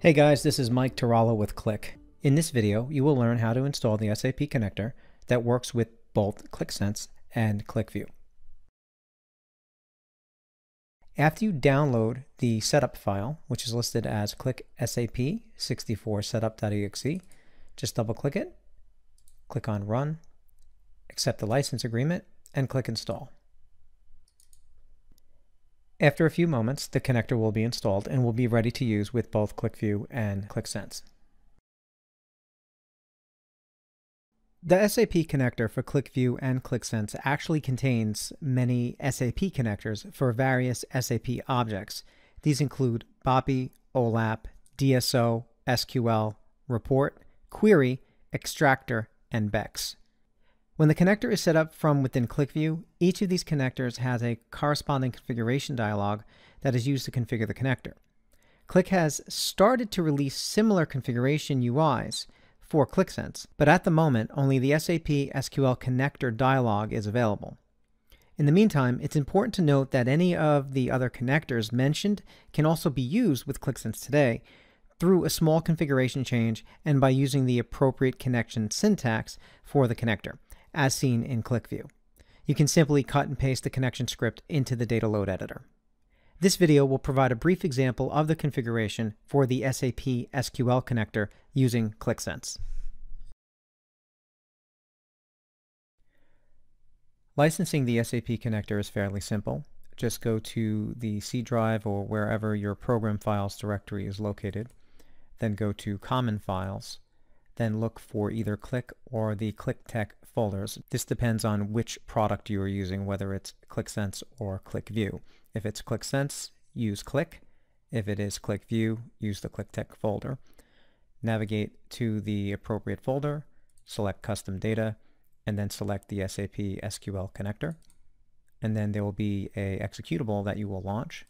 Hey guys, this is Mike Tarallo with Qlik. In this video, you will learn how to install the SAP connector that works with both Qlik Sense and QlikView. After you download the setup file, which is listed as Qlik SAP 64 setup.exe, just double click it, click on Run, accept the license agreement, and click Install. After a few moments, the connector will be installed and will be ready to use with both QlikView and Qlik Sense. The SAP connector for QlikView and Qlik Sense actually contains many SAP connectors for various SAP objects. These include BOPI, OLAP, DSO, SQL, Report, Query, Extractor, and BEX. When the connector is set up from within QlikView, each of these connectors has a corresponding configuration dialog that is used to configure the connector. Qlik has started to release similar configuration UIs for Qlik Sense, but at the moment, only the SAP SQL Connector dialog is available. In the meantime, it's important to note that any of the other connectors mentioned can also be used with Qlik Sense today through a small configuration change and by using the appropriate connection syntax for the connector, as seen in QlikView. You can simply cut and paste the connection script into the data load editor. This video will provide a brief example of the configuration for the SAP SQL connector using Qlik Sense. Licensing the SAP connector is fairly simple. Just go to the C drive or wherever your program files directory is located, then go to Common Files, then look for either Qlik or the QlikTech folders. This depends on which product you are using, whether it's Qlik Sense or QlikView. If it's Qlik Sense, use Qlik. If it is QlikView, use the QlikTech folder. Navigate to the appropriate folder, select Custom Data, and then select the SAP SQL Connector. And then there will be an executable that you will launch.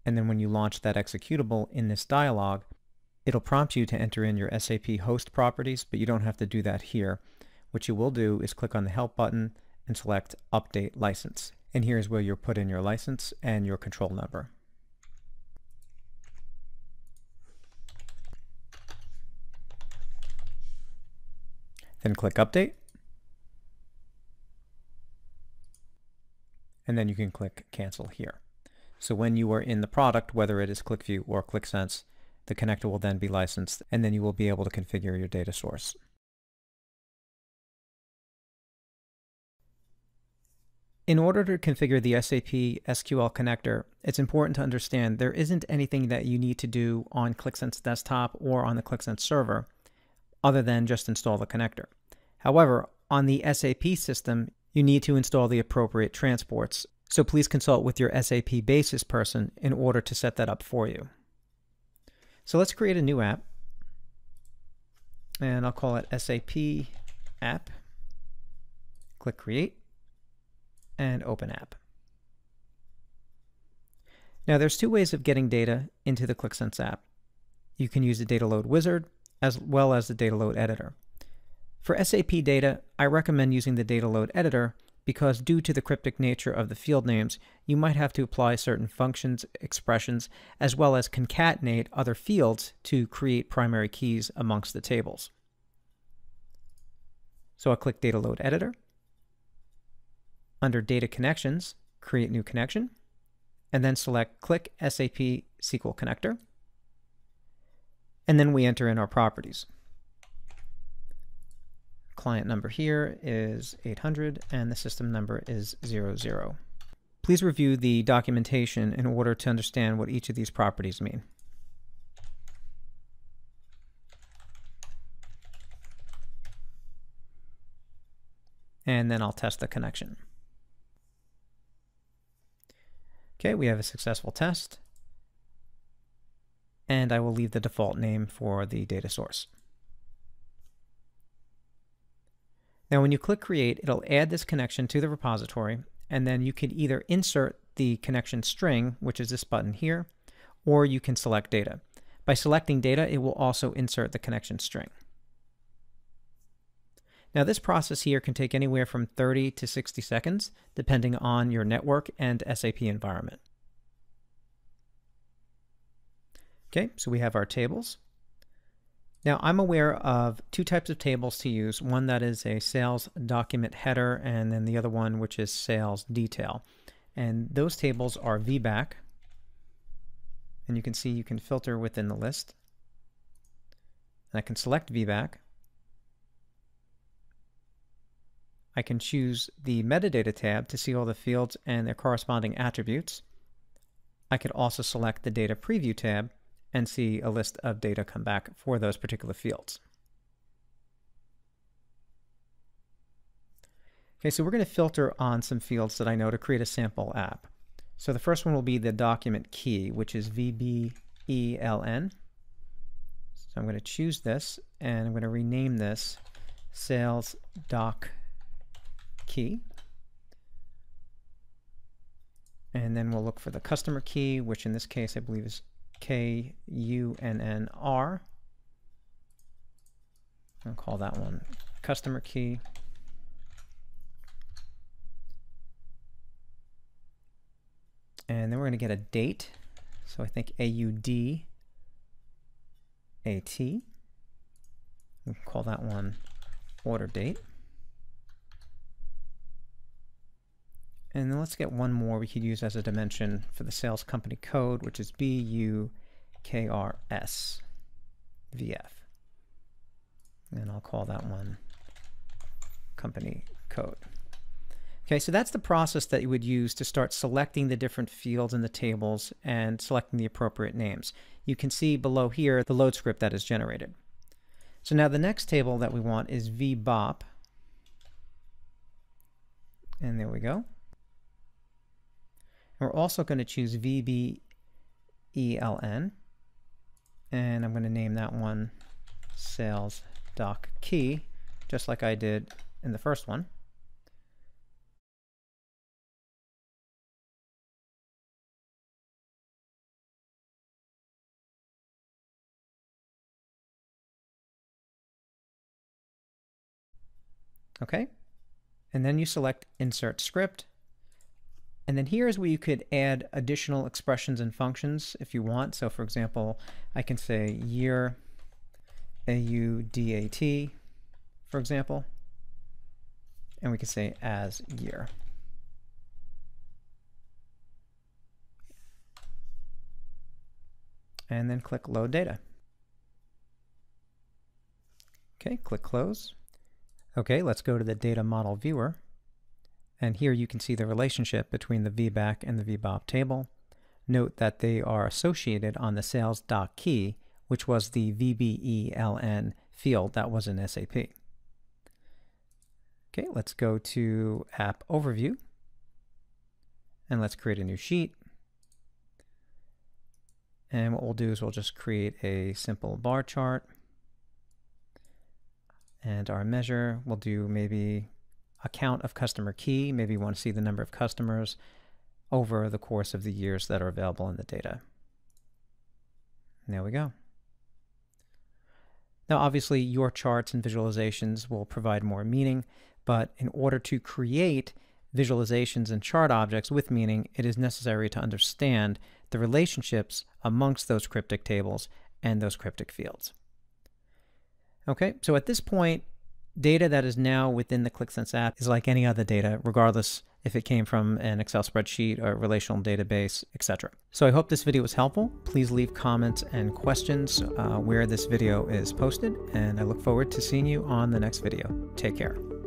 And then when you launch that executable in this dialog, it'll prompt you to enter in your SAP host properties, but you don't have to do that here. What you will do is click on the Help button and select Update License. And here's where you'll put in your license and your control number. Then click Update. And then you can click Cancel here. So when you are in the product, whether it is QlikView or Qlik Sense, the connector will then be licensed, and then you will be able to configure your data source. In order to configure the SAP SQL connector, it's important to understand there isn't anything that you need to do on Qlik Sense desktop or on the Qlik Sense server other than just install the connector. However, on the SAP system, you need to install the appropriate transports, so please consult with your SAP basis person in order to set that up for you. So let's create a new app, and I'll call it SAP App. Click Create, and Open App. Now there's two ways of getting data into the Qlik Sense app. You can use the Data Load Wizard as well as the Data Load Editor. For SAP data, I recommend using the Data Load Editor because due to the cryptic nature of the field names, you might have to apply certain functions, expressions, as well as concatenate other fields to create primary keys amongst the tables. So I'll click Data Load Editor. Under Data Connections, create New Connection, and then select Qlik SAP SQL Connector. And then we enter in our properties. Client number here is 800 and the system number is 00. Please review the documentation in order to understand what each of these properties mean. And then I'll test the connection. Okay, we have a successful test. And I will leave the default name for the data source. Now when you click Create, it'll add this connection to the repository, and then you can either insert the connection string, which is this button here, or you can select data. By selecting data, it will also insert the connection string. Now this process here can take anywhere from 30 to 60 seconds, depending on your network and SAP environment. Okay, so we have our tables. Now I'm aware of two types of tables to use, one that is a sales document header and then the other one which is sales detail. And those tables are VBAC, and you can see you can filter within the list. And I can select VBAC. I can choose the metadata tab to see all the fields and their corresponding attributes. I could also select the data preview tab and see a list of data come back for those particular fields. Okay, so we're going to filter on some fields that I know to create a sample app. So the first one will be the document key, which is VBELN. So I'm going to choose this, and I'm going to rename this Sales Doc Key. And then we'll look for the customer key, which in this case I believe is KUNNR. I'll call that one customer key. And then we're going to get a date. So I think AUDAT. We'll call that one order date. And then let's get one more we could use as a dimension for the sales company code, which is BUKRS VF. And I'll call that one company code. Okay, so that's the process that you would use to start selecting the different fields in the tables and selecting the appropriate names. You can see below here the load script that is generated. So now the next table that we want is VBOP. And there we go. We're also going to choose VBELN, and I'm going to name that one Sales Doc Key, just like I did in the first one. Okay, and then you select Insert Script. And then here's where you could add additional expressions and functions if you want. So for example, I can say year AUDAT, for example, and we can say as year. And then click Load Data. Okay, click Close. Okay, let's go to the Data Model Viewer. And here you can see the relationship between the VBAC and the VBOP table. Note that they are associated on the Sales Doc Key, which was the VBELN field that was in SAP. Okay, let's go to App Overview. And let's create a new sheet. And what we'll do is we'll just create a simple bar chart. And our measure, we'll do maybe a count of customer key. Maybe you want to see the number of customers over the course of the years that are available in the data. And there we go. Now obviously your charts and visualizations will provide more meaning, but in order to create visualizations and chart objects with meaning, it is necessary to understand the relationships amongst those cryptic tables and those cryptic fields. Okay, so at this point, data that is now within the Qlik Sense app is like any other data, regardless if it came from an Excel spreadsheet or a relational database, etc. So I hope this video was helpful. Please leave comments and questions where this video is posted, and I look forward to seeing you on the next video. Take care.